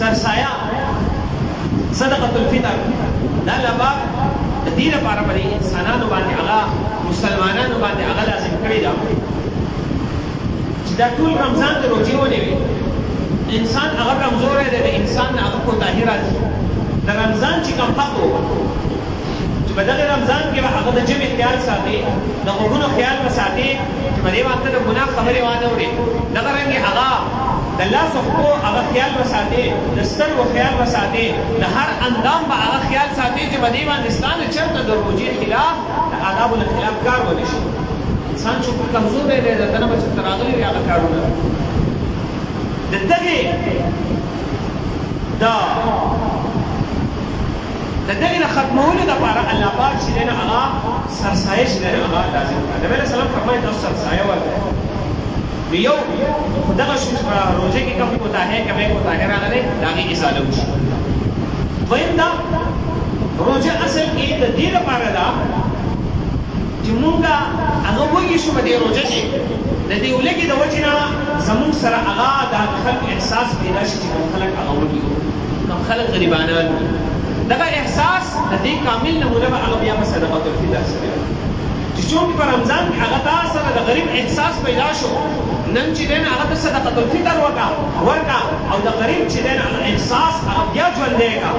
سرسایه صدقه الفطر دا لبا د دې لپاره باندې انسانانو باندې هغه مسلمانانو باندې هغه لازم کړی دا چې دا ټول رمضان د روزي ونیوي انسان هغه کمزوری دی د انسان هغه کوتاهي راځي د رمضان چې کوم حق و چې په دغه رمضان کې به هغه د ژبې خیال ساتي د غوږونو خیال به ساتي چې په دې وخت د ګناه خبرې وانه وړي دغه رنګې هغه د لاس خو هغه خیال به ساتي د سترګو خیال به ساتي د هر اندام به هغه خیال ساتي چې په دې باندې ستانه چېرته د روژې خلاف د آدابو له خلاف کار ونه شي انسان چې کمزوری دی د دنه به چې راغلي وي هغه کارونه د دغې د دغې نه ختمولو دپاره الله پاک چې دی نو هغه سرسایه چې دی نو هغه لازم کړه نبي علیه السلام فرمایي تاسو سرسایه ورکړئ نو یو خو دغه شو چې په روژه کې کوم کوتاهي راغلی د هغې ازاله وشي دویم دا روژه اصل کې د دې لپاره ده چې مونږ هغه وږي شو په دې روژه کې د دې ولږې د وجې نه زمونږ سره هغه د خلک احساس پیدا شي چې کوم خلک هغه وږي وو کوم خلک غریبانان وو دغه احساس د دې کامل نمونه به هغه بیا په صدقة الفطر سره چې چونکې په رمضان کې هغه تا سره د غریب احساس پیدا شو نن چې دی هغه ته صدقة الفطر ورکړه او د غریب چې دی هغه احساس هغه بیا ژوندی کړه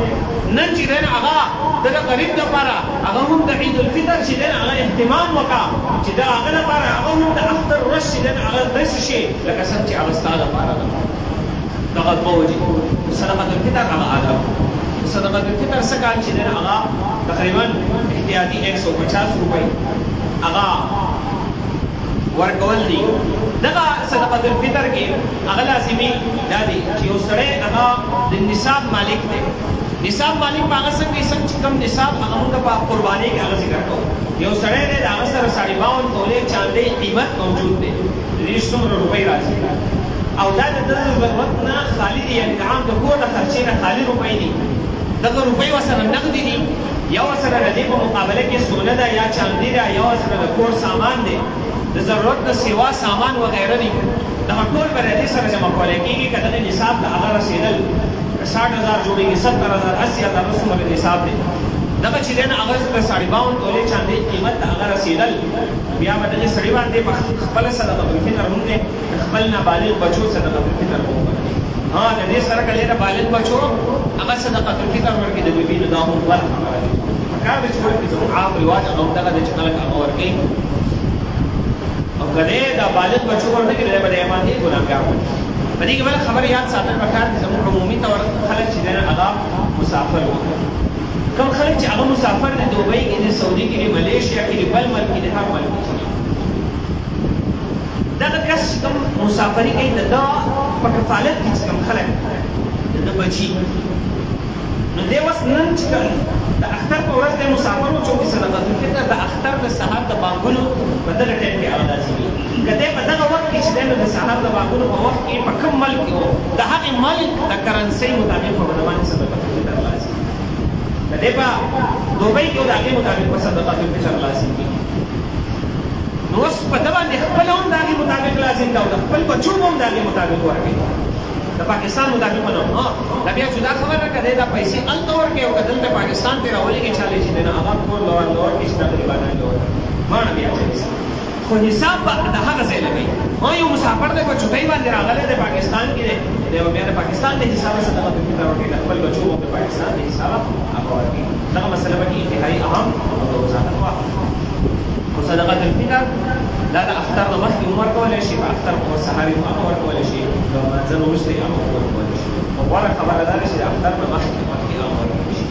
نن چې دی هغه د غریب لپاره هغه هم د عید الفطر چې دی هغه اهتمام وکړه چې د هغه لپاره هغه هم د اختر ورځ چې دی هغه داسې شي لکه څنګه چې هغه ستا لپاره ده دغه دوه وجې صدقة الفطر هغه آداب صدقة الفطر څه کال چې دی هغه تقریبا احتیاطي 150 روپۍ هغه ورکول دي دغه صدقة الفطر کې هغه لازمي دا دی چې یو سړی هغه د نصاب مالک دی نصاب مالک په هغه څنګه چې کوم نصاب هغه موږ په قربانۍ کې هغه ذکر کوو یو سړی دی د هغه سره 52 تولې چاندۍ قیمت موجود دی د دې څومره روپۍ راځي او دا د ضرورت نه خالي دي یعنې د عام د کور د خرچې نه خالي روپۍ دي دغه روپۍ ورسره نغدي دي یا ورسره د دې په مقابله کې سونه ده یا چاندي ده یا ورسره د کور سامان دی د ضرورت د سیوا سامان وغیره دي دغه ټول به د دې سره جمع کولی کېږي که دغه نصاب د هغه رسېدل 60,000 جوړېږي 70,000 80,000 څومره نصاب دی دغه چې دی نو هغه د 52 تولې چاندۍ قیمت د هغه رسېدل بیا به دغې سړي باندې په خپله صدقة الفطر هم دی د خپل نابالغ بچو صدقة الفطر هم ورکړي د دې سره که د بالغ بچو هغه صدقة الفطر ورکړي د بیبي نو دا هم بل خبره ده پکار ده چې ورکړي زموږ عام رواج هغه هم دغه دی چې خلک هغه ورکوي او که دی دا بالغ بچو ورنکړي دی به دی باندې ګناهګار وي په دې کې بله خبره یاد ساتل پکار دي زموږ عمومي طور خلک چې دی هغه مسافر وو کوم خلک چې هغه مسافر دي دوبۍ کې دي سعودي کې دي ملیشیا کې دي بل ملک کې دي هر ملک کې دي دغه کس چې کوم مسافري کوي د ده په کفالت کې چې کوم خلک د ده بچي نو دی اوس نن چې د اختر په ورځ دی مسافر و چونکې صدقة الفطر د اختر د سهار د بانګونو په دغه ټایم کې هغه لازمي که دی په دغه وخت کې چې دی نو د سهار د بانګونو په وخت کې په کوم ملک کې و د هغې ملک د کرنسۍ مطابق په باندې صدقة الفطر لازم که دی په دوبۍ کې و د هغې مطابق په صدقة الفطر لازم کېږي نو اوس په ده باندې خپل هم د هغې مطابق لازم ده او د خپل بچو هم د هغې مطابق ورکوي د پاکستان مطابق نه دا بیا جدا خبره ده که دی دا پیسې هلته ورکوي او که دلته پاکستان ته راولېږي چالې چې دی نه هغه کور لورکړي چې دا غریبانان له ورکړي ماڼه بیا جایز خو حساب به د هغه ځای لګوي یو مسافر دی په چوټۍ باندې راغلی دی پاکستان کې دی به بیا د پاکستان د حسابه صدقة الفطر ورکوي د خپل بچو هم د پاکستان د حسابه هغه ورکوي دغه مسله به کې انتهایي اهم او د وضاحت واخلو صدقة الفطر دا د اختر نه مخکې هم ورکولی شي په اختر په سهار هم هغه ورکولی شي د لمانځه نه وروسته یې هغه ورکولی شي خو غوره خبره دا ده چې د اختر نه مخکې هغه ورکولی شي